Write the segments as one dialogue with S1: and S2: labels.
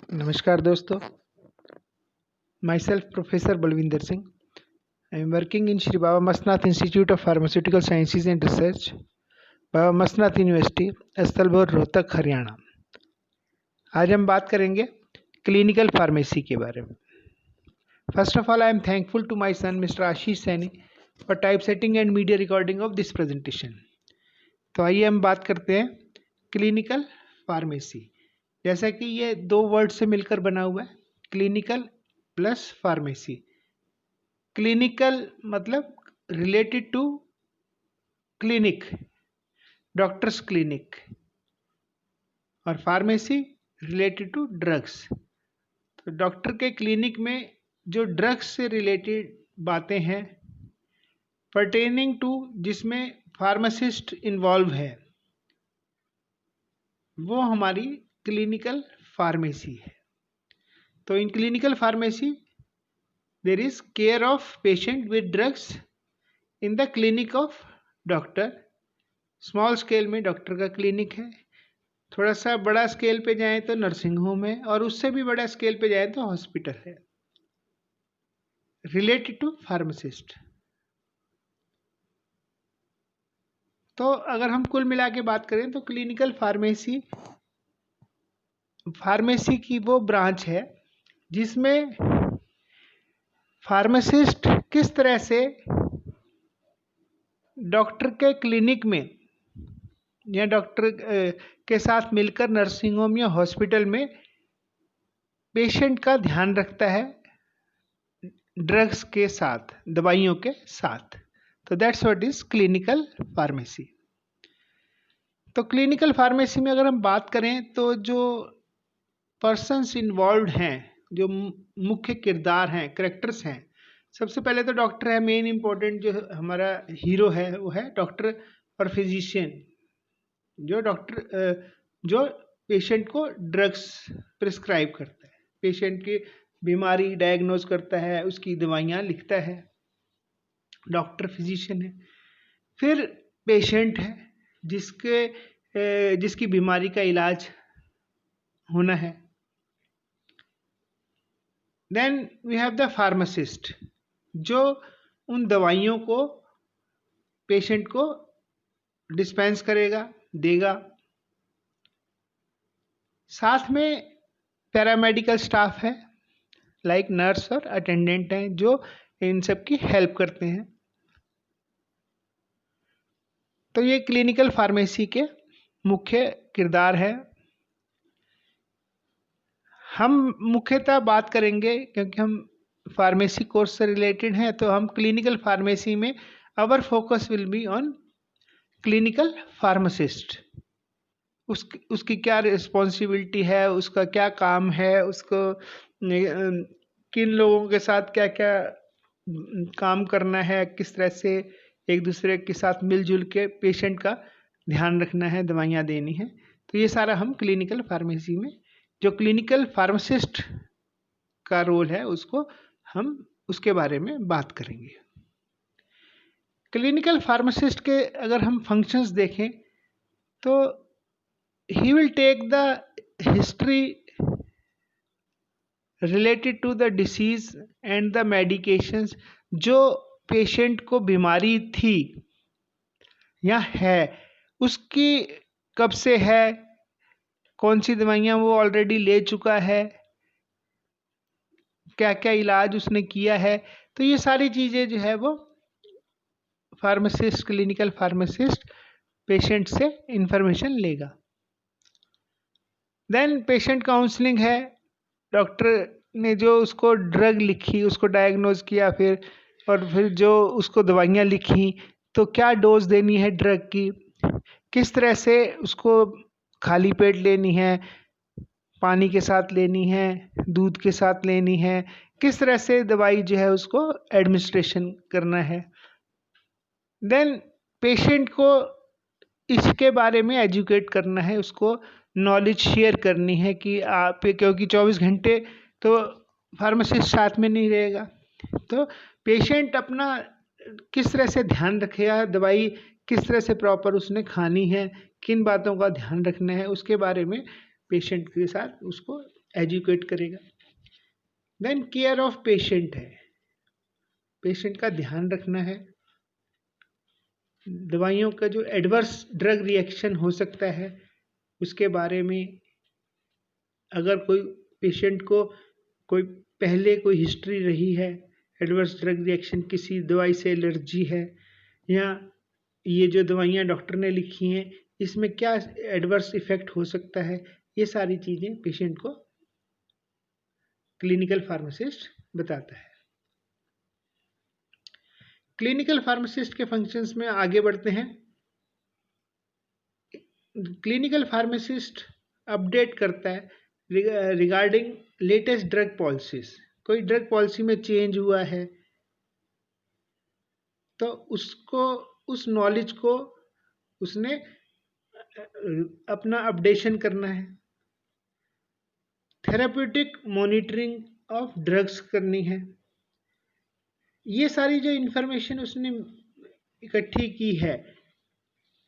S1: नमस्कार दोस्तों, my self professor Balwinder Singh. I am working in Shri Baba Mastnath institute of pharmaceutical sciences and research, Baba Mastnath university, Sthalbhor, Rohtak, Haryana. आज हम बात करेंगे क्लिनिकल फार्मेसी के बारे में। First of all, I am thankful to my son mister Ashish Saini for type setting and media recording of this presentation. तो आइए हम बात करते हैं क्लिनिकल फार्मेसी। जैसा कि ये दो वर्ड से मिलकर बना हुआ है, क्लिनिकल प्लस फार्मेसी। क्लिनिकल मतलब related to clinic, doctors clinic, और फार्मेसी रिलेटेड टू ड्रग्स। तो डॉक्टर के क्लिनिक में जो ड्रग्स से रिलेटेड बातें हैं पर्टेनिंग टू, जिसमें फार्मासिस्ट इन्वॉल्व है, वो हमारी क्लिनिकल फार्मेसी है। तो in clinical pharmacy there is care of patient with drugs in the clinic of doctor. Small scale में डॉक्टर का क्लिनिक है, थोड़ा सा बड़ा स्केल पे जाएं तो नर्सिंग होम है, और उससे भी बड़ा स्केल पे जाएं तो हॉस्पिटल है रिलेटेड टू फार्मासिस्ट। तो अगर हम कुल मिला के बात करें तो क्लिनिकल फार्मेसी की वो ब्रांच है जिसमें फार्मासिस्ट किस तरह से डॉक्टर के क्लिनिक में या डॉक्टर के साथ मिलकर नर्सिंग होम या हॉस्पिटल में पेशेंट का ध्यान रखता है ड्रग्स के साथ, दवाइयों के साथ। तो that's what is clinical pharmacy. तो क्लिनिकल फार्मेसी में अगर हम बात करें तो जो पर्सन्स इन्वॉल्व हैं, जो मुख्य किरदार हैं, करेक्टर्स हैं, सबसे पहले तो डॉक्टर है। मेन इंपॉर्टेंट जो हमारा हीरो है वो है डॉक्टर और फिजिशियन, जो पेशेंट को ड्रग्स प्रिस्क्राइब करता है, पेशेंट की बीमारी डायग्नोज करता है, उसकी दवाइयाँ लिखता है, डॉक्टर फिजिशियन है। फिर पेशेंट है जिसकी बीमारी का इलाज होना है। Then we have the pharmacist, जो उन दवाइयों को पेशेंट को डिस्पेंस करेगा, देगा। साथ में पैरामेडिकल स्टाफ है, लाइक नर्स और अटेंडेंट हैं, जो इन सब की हेल्प करते हैं। तो ये क्लिनिकल फार्मेसी के मुख्य किरदार है। हम मुख्यतः बात करेंगे, क्योंकि हम फार्मेसी कोर्स से रिलेटेड हैं, तो हम क्लिनिकल फार्मेसी में our focus will be on clinical pharmacist. उसकी क्या रिस्पॉन्सिबिलिटी है, उसका क्या काम है, उसको किन लोगों के साथ क्या क्या काम करना है, किस तरह से एक दूसरे के साथ मिलजुल के पेशेंट का ध्यान रखना है, दवाइयाँ देनी है। तो ये सारा हम क्लिनिकल फार्मेसी में, जो क्लिनिकल फार्मासिस्ट का रोल है, उसके बारे में बात करेंगे। क्लिनिकल फार्मासिस्ट के अगर हम फंक्शंस देखें तो he will take the history related to the disease and the medications, जो पेशेंट को बीमारी थी या है, उसकी कब से है, कौन सी दवाइयाँ वो ऑलरेडी ले चुका है, क्या क्या इलाज उसने किया है। तो ये सारी चीज़ें जो है वो फार्मासिस्ट, क्लिनिकल फार्मासिस्ट पेशेंट से इंफॉर्मेशन लेगा। देन पेशेंट काउंसलिंग है, डॉक्टर ने जो उसको ड्रग लिखी, उसको डायग्नोज किया, फिर जो उसको दवाइयाँ लिखी, तो क्या डोज देनी है ड्रग की, किस तरह से उसको खाली पेट लेनी है, पानी के साथ लेनी है, दूध के साथ लेनी है, किस तरह से दवाई जो है उसको एडमिनिस्ट्रेशन करना है। देन पेशेंट को इसके बारे में एजुकेट करना है, उसको नॉलेज शेयर करनी है कि क्योंकि 24 घंटे तो फार्मासिस्ट साथ में नहीं रहेगा, तो पेशेंट अपना किस तरह से ध्यान रखेगा, दवाई किस तरह से प्रॉपर उसने खानी है, किन बातों का ध्यान रखना है, उसके बारे में पेशेंट के साथ उसको एजुकेट करेगा। देन केयर ऑफ पेशेंट है, पेशेंट का ध्यान रखना है। दवाइयों का जो एडवर्स ड्रग रिएक्शन हो सकता है उसके बारे में, अगर कोई पेशेंट को कोई पहले कोई हिस्ट्री रही है, एडवर्स ड्रग रिएक्शन, किसी दवाई से एलर्जी है, या ये जो दवाइयाँ डॉक्टर ने लिखी हैं इसमें क्या एडवर्स इफेक्ट हो सकता है, ये सारी चीज़ें पेशेंट को क्लिनिकल फार्मासिस्ट बताता है। क्लिनिकल फार्मासिस्ट के फंक्शंस में आगे बढ़ते हैं। क्लिनिकल फार्मासिस्ट अपडेट करता है रिगार्डिंग लेटेस्ट ड्रग पॉलिसीज। कोई ड्रग पॉलिसी में चेंज हुआ है तो उसको, उस नॉलेज को उसने अपना अपडेशन करना है। थेराप्यूटिक मॉनिटरिंग ऑफ ड्रग्स करनी है। ये सारी जो इन्फॉर्मेशन उसने इकट्ठी की है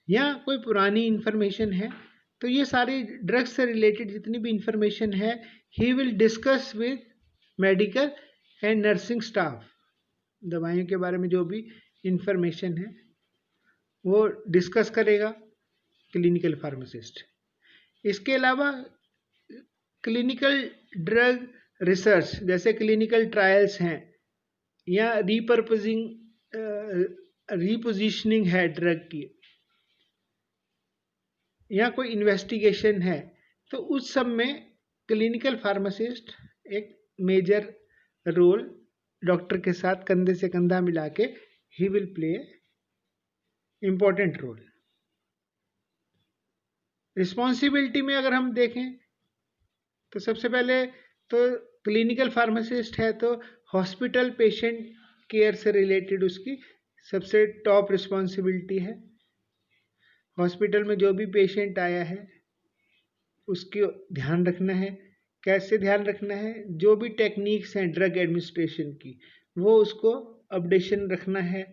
S1: या कोई पुरानी इन्फॉर्मेशन है, तो ये सारी ड्रग्स से रिलेटेड जितनी भी इंफॉर्मेशन है he will discuss with medical and nursing staff. दवाइयों के बारे में जो भी इंफॉर्मेशन है वो डिस्कस करेगा क्लिनिकल फार्मासिस्ट। इसके अलावा क्लिनिकल ड्रग रिसर्च, जैसे क्लिनिकल ट्रायल्स हैं या रिपोजिशनिंग है ड्रग की, या कोई इन्वेस्टिगेशन है, तो उस सब में क्लिनिकल फार्मासिस्ट एक मेजर रोल डॉक्टर के साथ कंधे से कंधा मिला के he will play important role. Responsibility में अगर हम देखें तो सबसे पहले तो क्लिनिकल फार्मासिस्ट है तो हॉस्पिटल पेशेंट केयर से रिलेटेड उसकी सबसे टॉप रिस्पॉन्सिबिलिटी है। हॉस्पिटल में जो भी पेशेंट आया है उसकी ध्यान रखना है। कैसे ध्यान रखना है? जो भी टेक्निक्स हैं ड्रग एडमिनिस्ट्रेशन की वो उसको अपडेशन रखना है,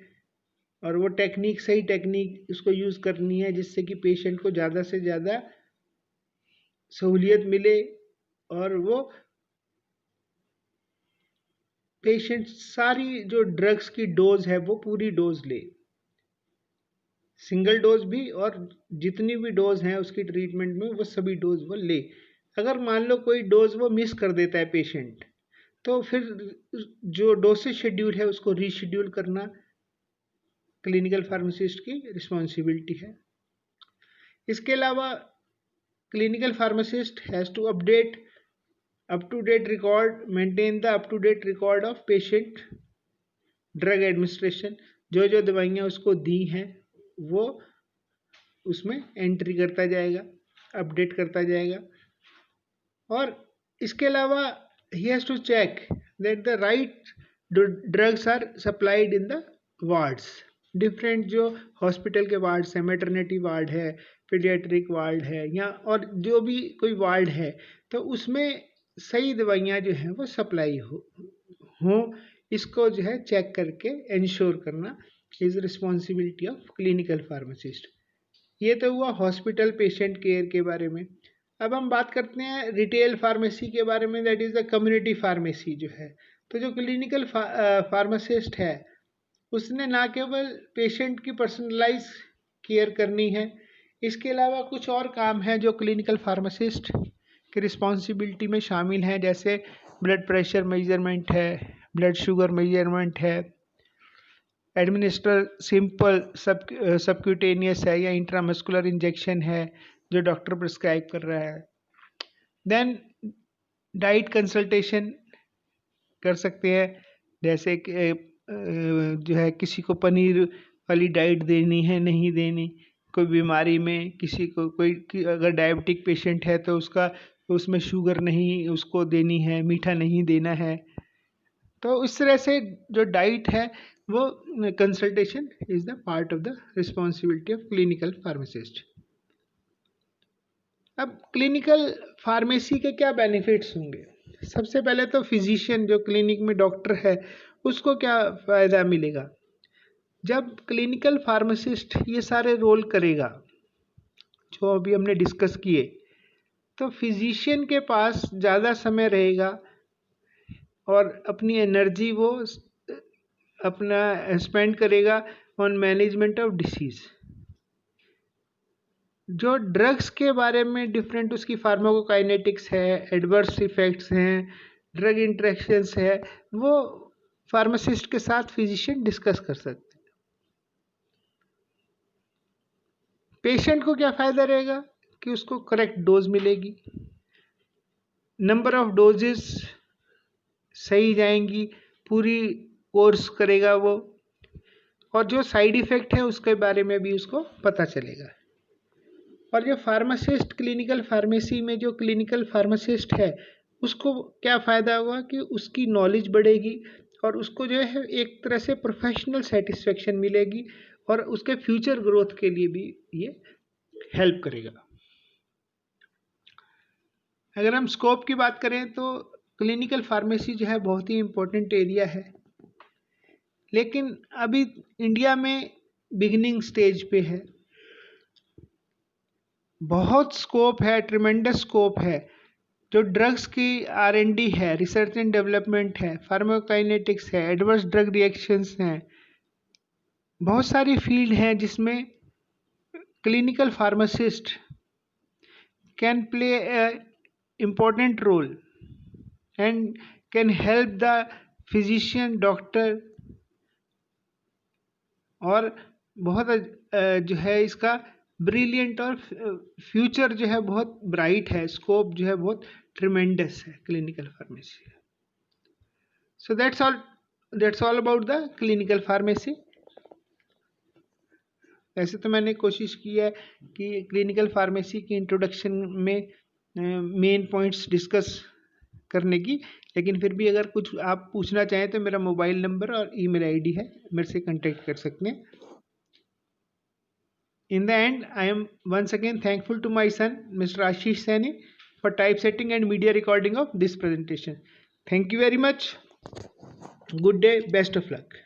S1: और वो टेक्निक सही टेक्निक उसको यूज़ करनी है जिससे कि पेशेंट को ज़्यादा से ज़्यादा सहूलियत मिले और वो पेशेंट सारी जो ड्रग्स की डोज है वो पूरी डोज ले, सिंगल डोज भी और जितनी भी डोज हैं उसकी ट्रीटमेंट में वो सभी डोज वो ले। अगर मान लो कोई डोज वो मिस कर देता है पेशेंट, तो फिर जो डोसेज शेड्यूल है उसको रीशेड्यूल करना क्लिनिकल फार्मासिस्ट की रिस्पॉन्सिबिलिटी है। इसके अलावा clinical pharmacist has to update up to date record, maintain the up to date record of patient drug administration. जो जो दवाइयाँ उसको दी हैं वो उसमें एंट्री करता जाएगा, अपडेट करता जाएगा। और इसके अलावा he has to check that the right drugs are supplied in the wards. Different जो हॉस्पिटल के वार्ड्स हैं, मैटरनिटी वार्ड है, पीडियाट्रिक वार्ड है, या और जो भी कोई वार्ड है, तो उसमें सही दवाइयाँ जो हैं वो सप्लाई हो इसको जो है चेक करके इंश्योर करना is responsibility of clinical pharmacist. ये तो हुआ हॉस्पिटल पेशेंट केयर के बारे में। अब हम बात करते हैं रिटेल फार्मेसी के बारे में, that is the community pharmacy जो है। तो जो क्लिनिकल फार्मासिस्ट है उसने ना केवल पेशेंट की पर्सनलाइज केयर करनी है, इसके अलावा कुछ और काम है जो क्लिनिकल फार्मासिस्ट की रिस्पॉन्सिबिलिटी में शामिल हैं, जैसे ब्लड प्रेशर मेजरमेंट है, ब्लड शुगर मेजरमेंट है, एडमिनिस्टर सिंपल सबक्यूटेनियस है या इंट्रामस्कुलर इंजेक्शन है जो डॉक्टर प्रिस्क्राइब कर रहा है। देन डाइट कंसल्टेशन कर सकते हैं, जैसे कि जो है किसी को पनीर वाली डाइट देनी है नहीं देनी, कोई बीमारी में किसी को कोई अगर डायबिटिक पेशेंट है तो उसमें शुगर नहीं उसको देनी है, मीठा नहीं देना है। तो इस तरह से जो डाइट है वो consultation is the part of the responsibility of clinical pharmacist. अब क्लिनिकल फार्मेसी के क्या बेनिफिट्स होंगे? सबसे पहले तो फिजिशियन जो क्लिनिक में डॉक्टर है उसको क्या फ़ायदा मिलेगा? जब क्लिनिकल फार्मासिस्ट ये सारे रोल करेगा जो अभी हमने डिस्कस किए, तो फिजिशियन के पास ज़्यादा समय रहेगा और अपनी एनर्जी वो अपना स्पेंड करेगा ऑन मैनेजमेंट ऑफ डिसीज़। जो ड्रग्स के बारे में डिफरेंट उसकी फार्माकोकाइनेटिक्स है, एडवर्स इफेक्ट्स हैं, ड्रग इंटरेक्शंस है, वो फार्मासिस्ट के साथ फिजिशियन डिस्कस कर सकते हैं। पेशेंट को क्या फ़ायदा रहेगा कि उसको करेक्ट डोज मिलेगी, नंबर ऑफ डोजेस सही जाएंगी, पूरी कोर्स करेगा वो, और जो साइड इफ़ेक्ट है उसके बारे में भी उसको पता चलेगा। और जो फार्मासिस्ट क्लिनिकल फार्मेसी में जो क्लिनिकल फार्मासिस्ट है उसको क्या फ़ायदा हुआ कि उसकी नॉलेज बढ़ेगी और उसको जो है एक तरह से प्रोफेशनल सेटिस्फेक्शन मिलेगी और उसके फ्यूचर ग्रोथ के लिए भी ये हेल्प करेगा। अगर हम स्कोप की बात करें तो क्लिनिकल फार्मेसी जो है बहुत ही इम्पोर्टेंट एरिया है, लेकिन अभी इंडिया में बिगिनिंग स्टेज पे है। बहुत स्कोप है, ट्रिमेंडस स्कोप है। जो ड्रग्स की R&D है, रिसर्च एंड डेवलपमेंट है, फार्माकोकाइनेटिक्स है, एडवर्स ड्रग रिएक्शंस हैं, बहुत सारी फील्ड हैं जिसमें clinical pharmacist can play a important role and can help the physician doctor, और बहुत जो है इसका ब्रिलियंट और फ्यूचर जो है बहुत ब्राइट है, स्कोप जो है बहुत ट्रिमेंडस है clinical pharmacy. So that's all about the clinical pharmacy. वैसे तो मैंने कोशिश की है कि क्लिनिकल फार्मेसी की इंट्रोडक्शन में मेन पॉइंट्स डिस्कस करने की, लेकिन फिर भी अगर कुछ आप पूछना चाहें तो मेरा मोबाइल नंबर और ईमेल आईडी है, मेरे से कांटेक्ट कर सकते हैं। In the end I am once again thankful to my son mister Ashish Saini for type setting and media recording of this presentation. Thank you very much, good day, best of luck.